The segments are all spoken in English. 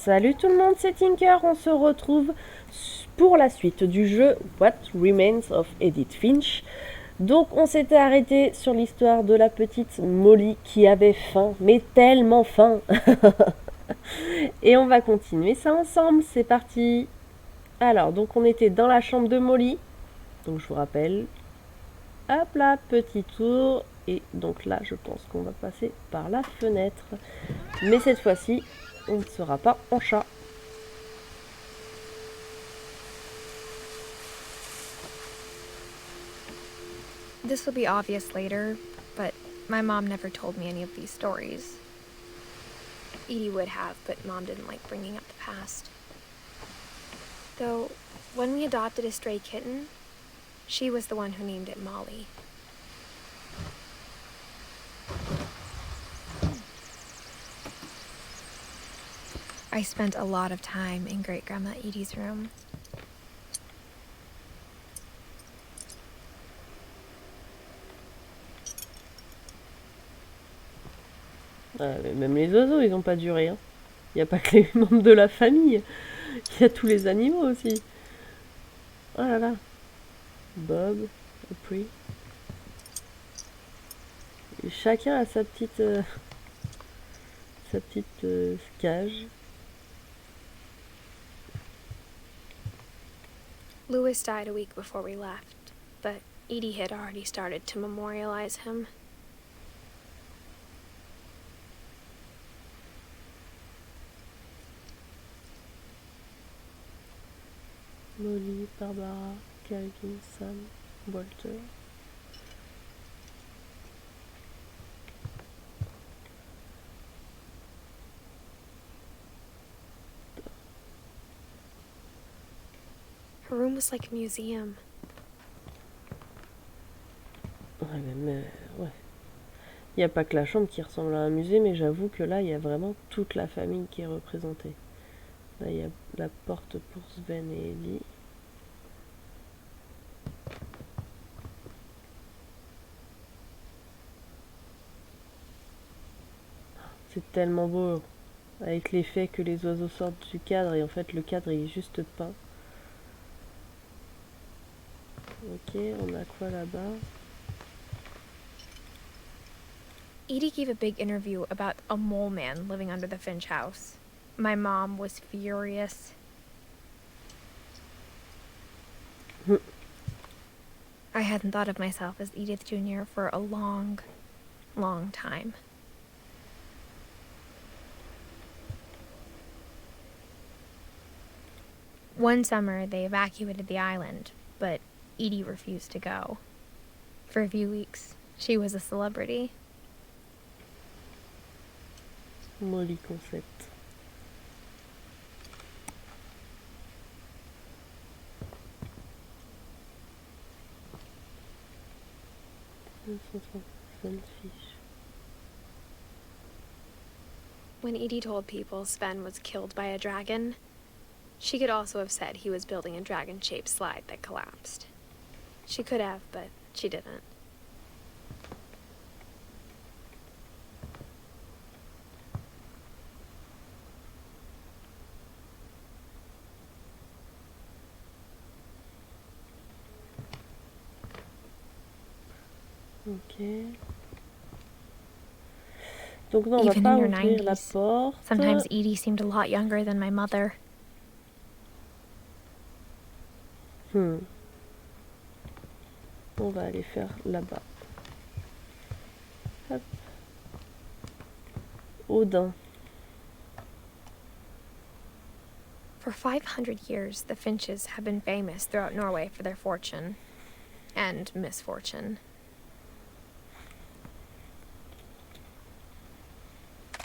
Salut tout le monde, c'est Tinker, on se retrouve pour la suite du jeu What Remains of Edith Finch. Donc on s'était arrêté sur l'histoire de la petite Molly qui avait faim, mais tellement faim. Et on va continuer ça ensemble, c'est parti. Alors, donc on était dans la chambre de Molly, donc je vous rappelle, hop là, petit tour, et donc là je pense qu'on va passer par la fenêtre. Mais cette fois-ci, on ne sera pas en chat. This will be obvious later, but my mom never told me any of these stories. Edie would have, but Mom didn't like bringing up the past. Though, when we adopted a stray kitten, she was the one who named it Molly. I spent a lot of time in Great-Grandma Edie's room. Même les oiseaux, ils n'ont pas duré. Il n'y a pas que les membres de la famille. Il y a tous les animaux aussi. Oh là là. Bob, Opry. Et chacun a sa petite cage. Louis died a week before we left, but Edie had already started to memorialize him. Molly, Barbara, Calvin, Sam, Walter. Her room was like a museum. Ouais, ouais. Il n'y a pas que la chambre qui ressemble à un musée, mais j'avoue que là, il y a vraiment toute la famille qui est représentée. Là, il y a la porte pour Sven et Ellie. C'est tellement beau, avec l'effet que les oiseaux sortent du cadre, et en fait, le cadre il est juste peint. Ok, on a quoi là-bas? Edie gave a big interview about a mole man living under the Finch house. My mom was furious. I hadn't thought of myself as Edith Jr. for a long, long time. One summer, they evacuated the island, but Edie refused to go. For a few weeks, she was a celebrity. Molly concept. When Edie told people Sven was killed by a dragon, she could also have said he was building a dragon-shaped slide that collapsed. She could have, but she didn't. Ok. Donc non, on va pas ouvrir la porte. Sometimes Edie seemed a lot younger than my mother. On va aller faire là-bas. Hop. Odin. For 500 years, the Finches have been famous throughout Norway for their fortune and misfortune.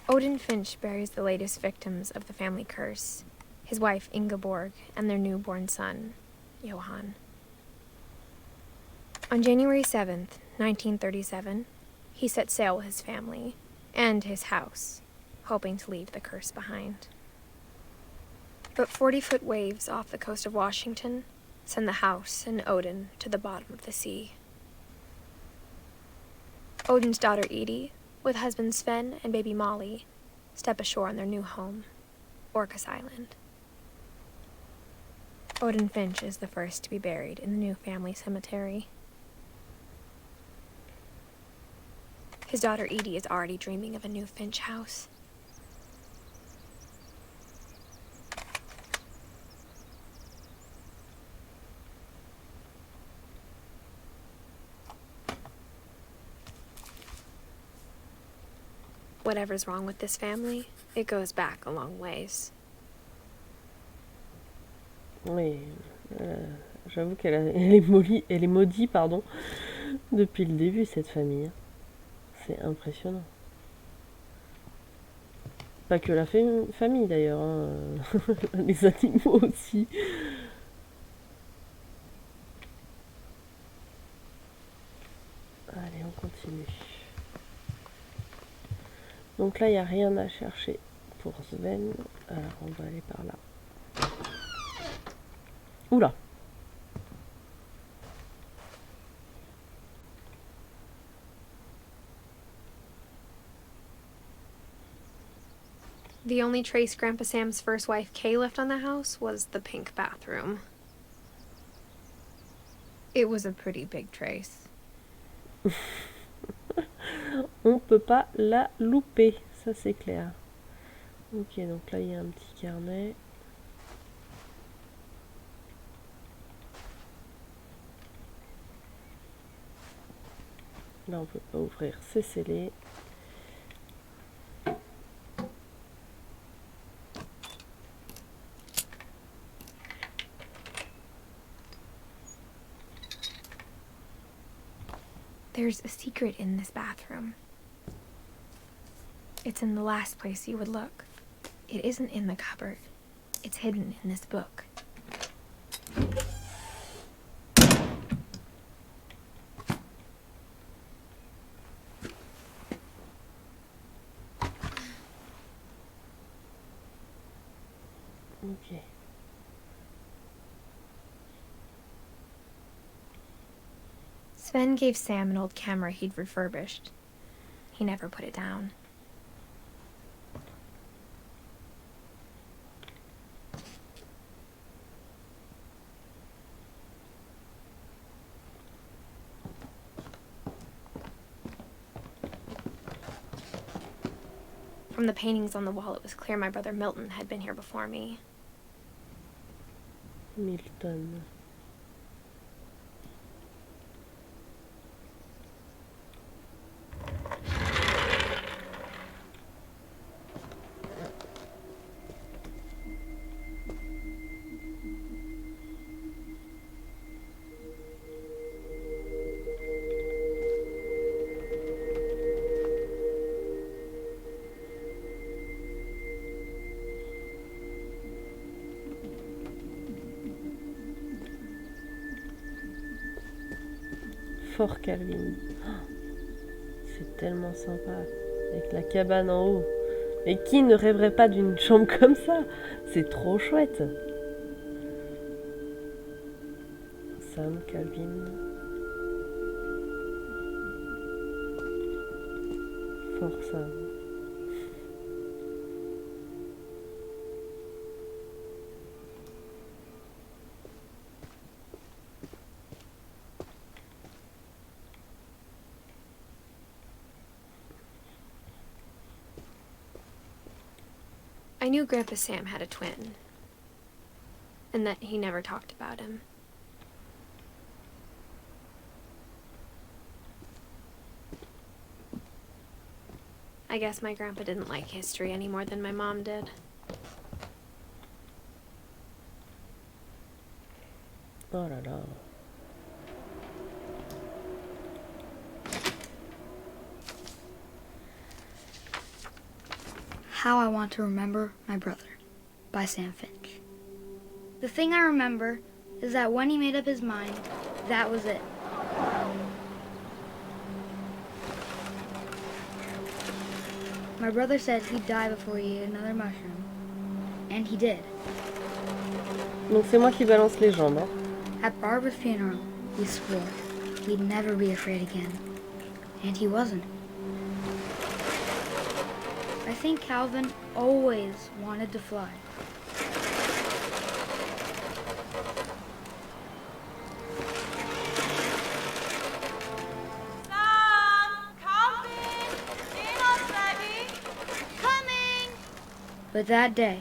Odin Finch buries the latest victims of the family curse, his wife Ingeborg and their newborn son, Johan. On January 7th, 1937, he set sail with his family and his house, hoping to leave the curse behind. But 40-foot waves off the coast of Washington send the house and Odin to the bottom of the sea. Odin's daughter Edie, with husband Sven and baby Molly, step ashore on their new home, Orcas Island. Odin Finch is the first to be buried in the new family cemetery. His daughter Edie is already dreaming of a new Finch house. Whatever's wrong with this family, it goes back a long ways. Oui, j'avoue elle est maudite, pardon, depuis le début, cette famille. C'est impressionnant. Pas que la famille d'ailleurs, hein. Les animaux aussi. Allez, on continue. Donc là, il n'y a rien à chercher pour Sven. Alors, on va aller par là. Oula! The only trace Grandpa Sam's first wife Kay left on the house was the pink bathroom. It was a pretty big trace. On peut pas la louper, ça c'est clair. Ok, donc là il y a un petit carnet. Là on peut pas ouvrir, c'est scellé. There's a secret in this bathroom. It's in the last place you would look. It isn't in the cupboard. It's hidden in this book. Ok. Sven gave Sam an old camera he'd refurbished. He never put it down. From the paintings on the wall, it was clear my brother Milton had been here before me. Milton. Fort Calvin. C'est tellement sympa. Avec la cabane en haut. Mais qui ne rêverait pas d'une chambre comme ça? C'est trop chouette. Sam, Calvin. Fort Sam. I knew Grandpa Sam had a twin, and that he never talked about him. I guess my grandpa didn't like history any more than my mom did. Oh là là. How I Want to Remember My Brother by Sam Finch. The thing I remember is that when he made up his mind, that was it. My brother said he'd die before he ate another mushroom. And he did. Donc c'est moi qui balance les jambes. Hein. At Barbara's funeral, we swore he'd never be afraid again. And he wasn't. I think Calvin always wanted to fly. But that day,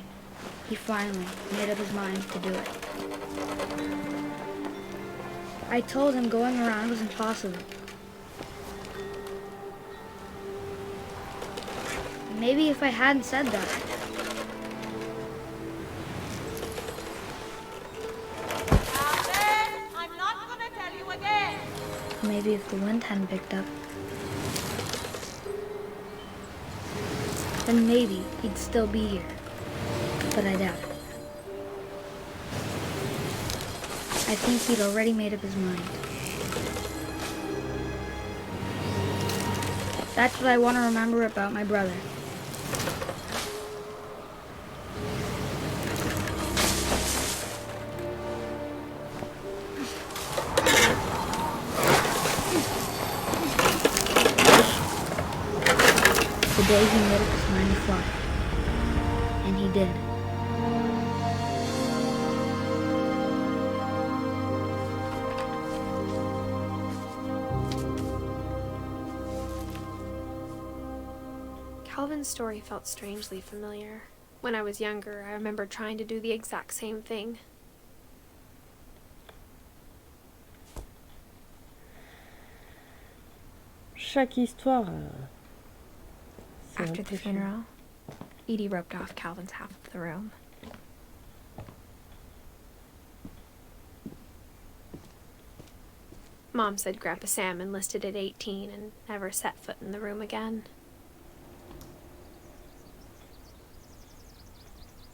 he finally made up his mind to do it. I told him going around was impossible. Maybe if I hadn't said that. Calvin, I'm not gonna tell you again. Maybe if the wind hadn't picked up. Then maybe he'd still be here. But I doubt it. I think he'd already made up his mind. That's what I want to remember about my brother. The day he made up his mind to fly. And he did. Calvin's story felt strangely familiar. When I was younger, I remember trying to do the exact same thing. Chaque histoire. After the funeral, Edie roped off Calvin's half of the room. Mom said Grandpa Sam enlisted at 18 and never set foot in the room again.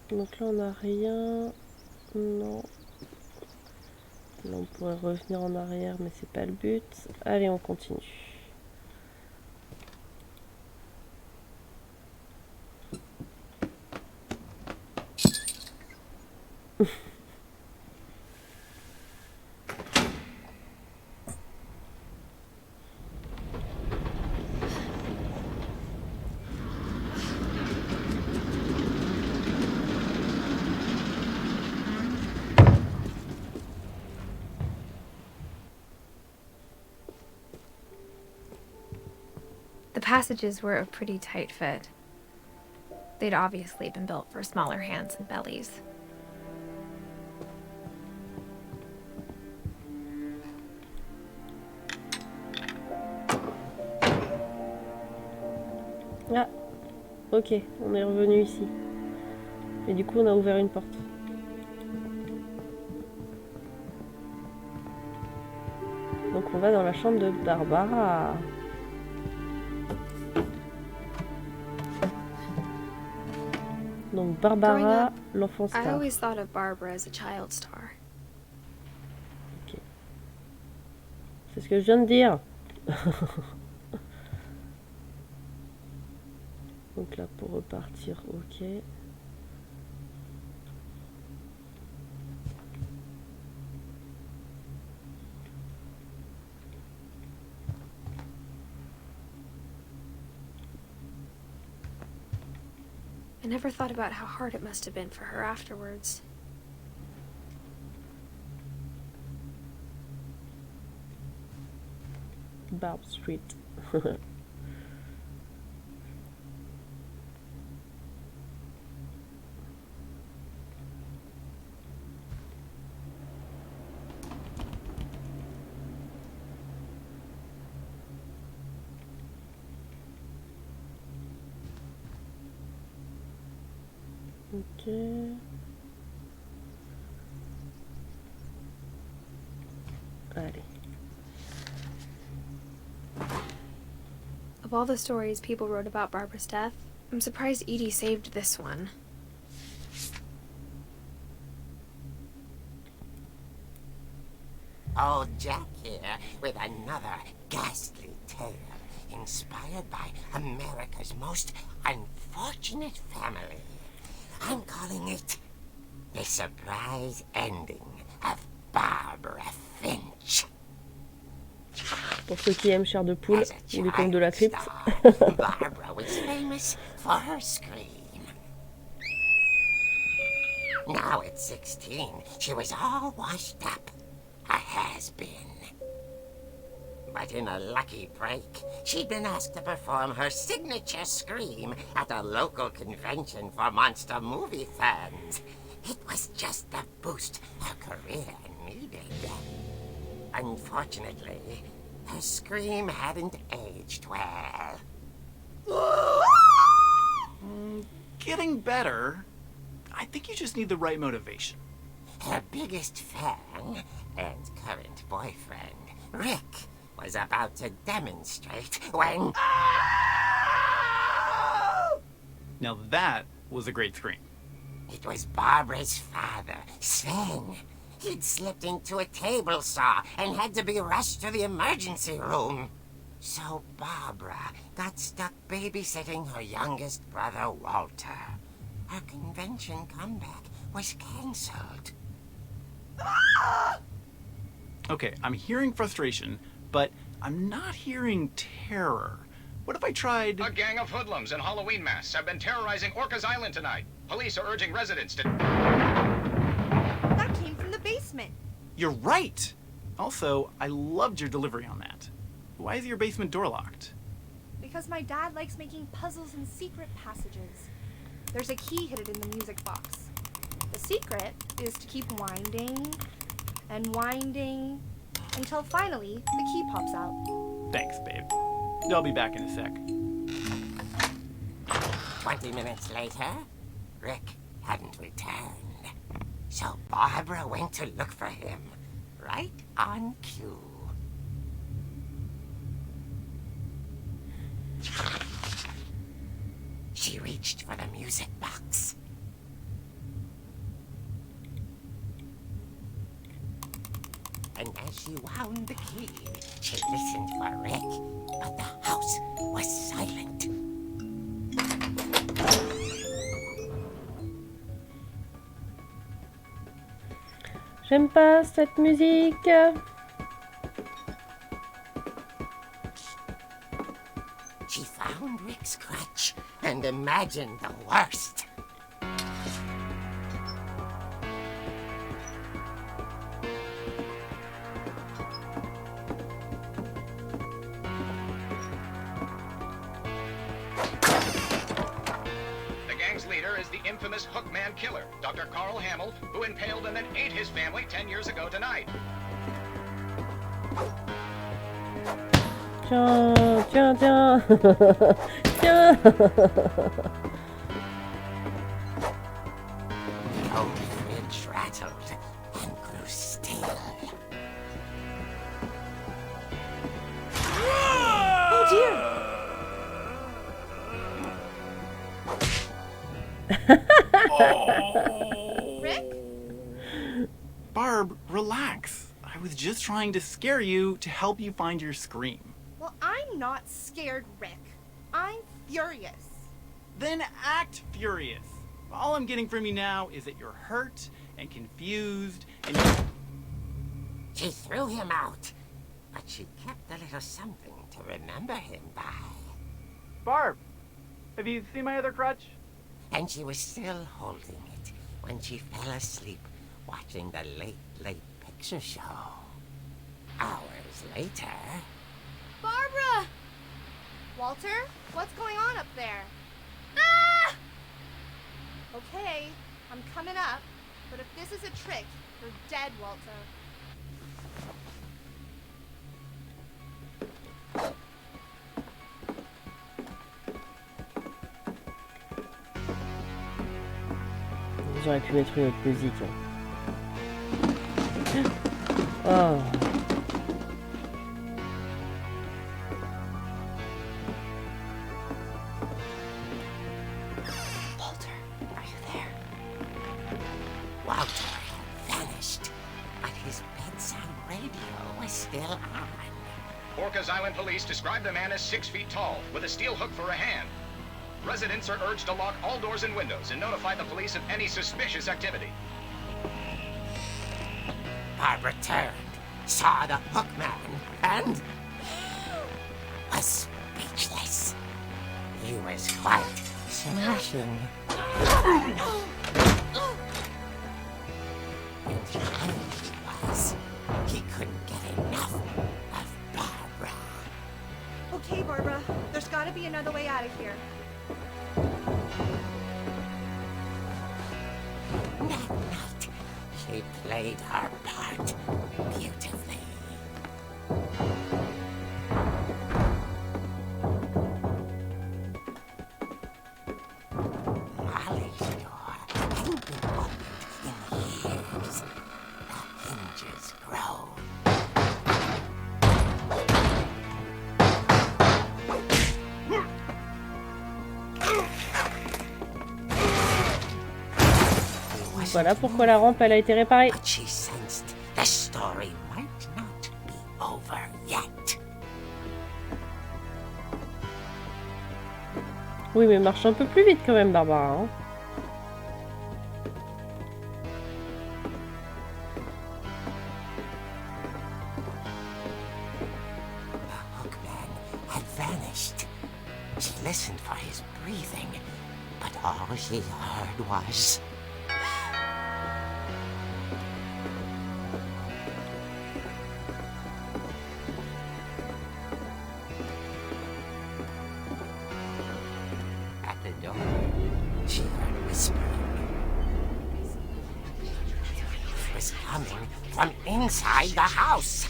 Donc là on n'a rien. Non. Là on pourrait revenir en arrière mais c'est pas le but. Allez on continue. The passages were a pretty tight fit. They'd obviously been built for smaller hands and bellies. Ah, ok, on est revenu ici. Et du coup on a ouvert une porte. Donc on va dans la chambre de Barbara. Donc Barbara, l'enfant I star. always thought of Barbara as a child star. Ok. C'est ce que je viens de dire. Donc là pour repartir, ok. I never thought about how hard it must have been for her afterwards. Barb Street. Ok. Allez. Of all the stories people wrote about Barbara's death, I'm surprised Edie saved this one. Old Jack here with another ghastly tale inspired by America's most unfortunate family. I'm calling it The Surprise Ending of Barbara Finch. Pour ceux qui aiment Chair de Poule, As a ou les contes de la child crypte. star, Barbara was famous for her scream. Now at 16, she was all washed up. A has-been. But in a lucky break, she'd been asked to perform her signature scream at a local convention for monster movie fans. It was just the boost her career needed. Unfortunately, her scream hadn't aged well. Getting better. I think you just need the right motivation. Her biggest fan and current boyfriend, Rick, was about to demonstrate when... Now that was a great scream. It was Barbara's father, Sven. He'd slipped into a table saw and had to be rushed to the emergency room. So Barbara got stuck babysitting her youngest brother, Walter. Her convention comeback was cancelled. Okay, I'm hearing frustration, but I'm not hearing terror. What if I tried... A gang of hoodlums in Halloween masks have been terrorizing Orcas Island tonight. Police are urging residents to... That came from the basement. You're right! Also, I loved your delivery on that. Why is your basement door locked? Because my dad likes making puzzles and secret passages. There's a key hidden in the music box. The secret is to keep winding and winding until finally the key pops out. Thanks, babe. I'll be back in a sec. 20 minutes later, Rick hadn't returned. So Barbara went to look for him, right on cue. She reached for the music box. And as she wound the key, she listened for Rick, but the house was silent. J'aime pas cette musique. She found Rick's crutch and imagined the worst. The gang's leader is the infamous Hookman killer, Dr. Carl Hamill, who impaled and then ate his family 10 years ago tonight. Tiens, tiens, tiens. Tiens. The old fridge rattled and grew still. Oh dear! Rick? Barb, relax. I was just trying to scare you to help you find your scream. Well, I'm not scared, Rick. I'm furious. Then act furious. All I'm getting from you now is that you're hurt and confused and She threw him out, but she kept a little something to remember him by. Barb, have you seen my other crutch? And she was still holding it when she fell asleep watching the late picture show. Hours later... Barbara! Walter, what's going on up there? Ah! Okay, I'm coming up, but if this is a trick, you're dead, Walter. J'aurais pu mettre une autre musique. Oh. Walter, are you there? Walter had vanished, but his bedside radio was still on. Orcas Island police describe the man as 6 feet tall, with a steel hook for a hand. Residents are urged to lock all doors and windows and notify the police of any suspicious activity. Barbara turned, saw the hookman, and was speechless. He was white, smashing. And the end was, he couldn't get enough of Barbara. Okay, Barbara, there's gotta be another way out of here. That night, she played her part beautifully. Molly's door hadn't been opened in years. The hinges grow. Voilà pourquoi la rampe elle a été réparée. But she sensed the story might not be over yet. Oui, mais marche un peu plus vite quand même, Barbara. Hein. The hookman had vanished. She listened for his breathing, but all she heard was... At the door, she heard whispering. It was coming from inside the house.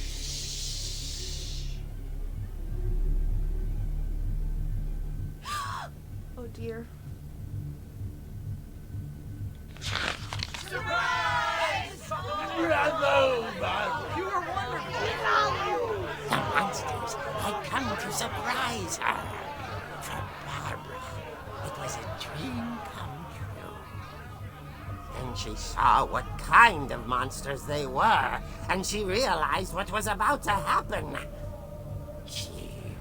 Oh dear. The monsters had come to surprise her. For Barbara, it was a dream come true. Then she saw what kind of monsters they were, and she realized what was about to happen. She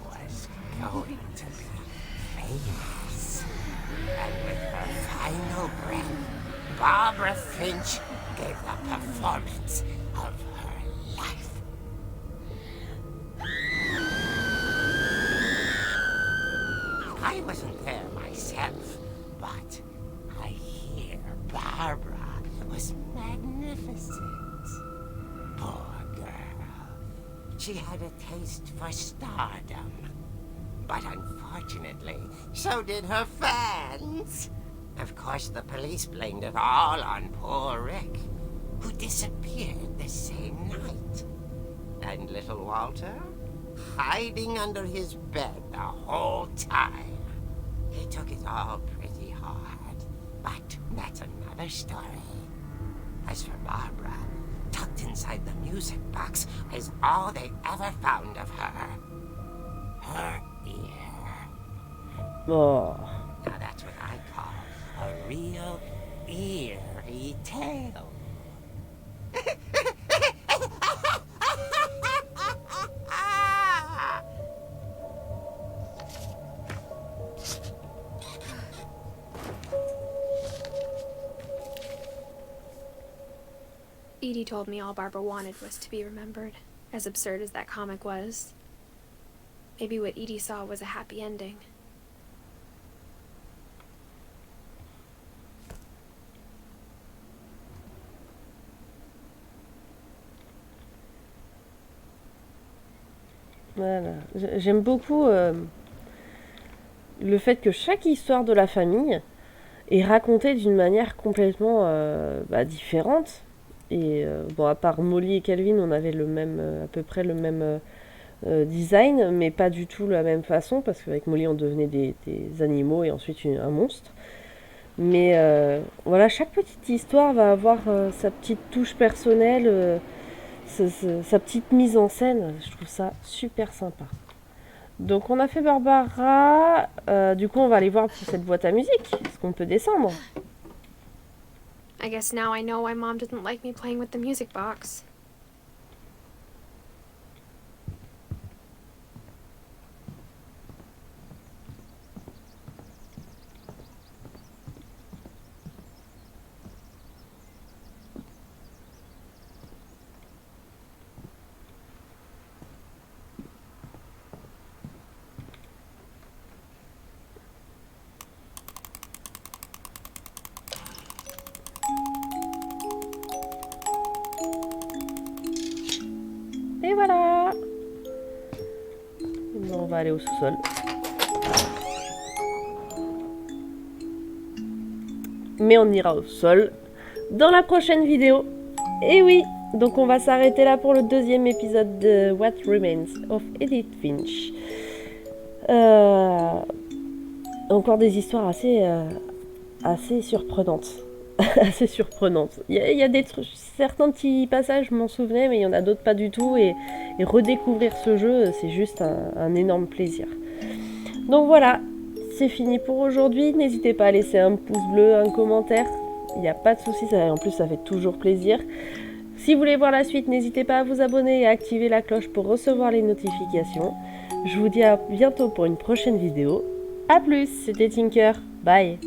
was going to be famous. And with her final breath, Barbara Finch gave the performance of her life. I wasn't there myself, but I hear Barbara was magnificent. Poor girl. She had a taste for stardom. But unfortunately, so did her fans. Of course, the police blamed it all on poor Rick, who disappeared the same night. And little Walter? Hiding under his bed the whole time. He took it all pretty hard, but that's another story. As for Barbara, tucked inside the music box is all they ever found of her. Her ear. Oh. Now that's what I call a real eerie tale. Edie told me all Barbara wanted was to be remembered, as absurd as that comic was. Maybe what Edie saw was a happy ending. Voilà. J'aime beaucoup le fait que chaque histoire de la famille est racontée d'une manière complètement différente. Et bon, à part Molly et Calvin, on avait le même, à peu près le même design, mais pas du tout la même façon, parce qu'avec Molly, on devenait des animaux et ensuite un monstre. Mais voilà, chaque petite histoire va avoir sa petite touche personnelle, sa petite mise en scène. Je trouve ça super sympa. Donc on a fait Barbara, du coup on va aller voir pour cette boîte à musique. Est-ce qu'on peut descendre? I guess now I know why Mom didn't like me playing with the music box. va aller au sous-sol. Mais on ira au sol dans la prochaine vidéo. Et oui, donc on va s'arrêter là pour le deuxième épisode de What Remains of Edith Finch. Encore des histoires assez surprenantes. Assez surprenantes. Il y a certains petits passages, je m'en souvenais, mais il y en a d'autres pas du tout. Et redécouvrir ce jeu, c'est juste un énorme plaisir. Donc voilà, c'est fini pour aujourd'hui. N'hésitez pas à laisser un pouce bleu, un commentaire. Il n'y a pas de souci, en plus ça fait toujours plaisir. Si vous voulez voir la suite, n'hésitez pas à vous abonner et à activer la cloche pour recevoir les notifications. Je vous dis à bientôt pour une prochaine vidéo. A plus, c'était Tinker. Bye.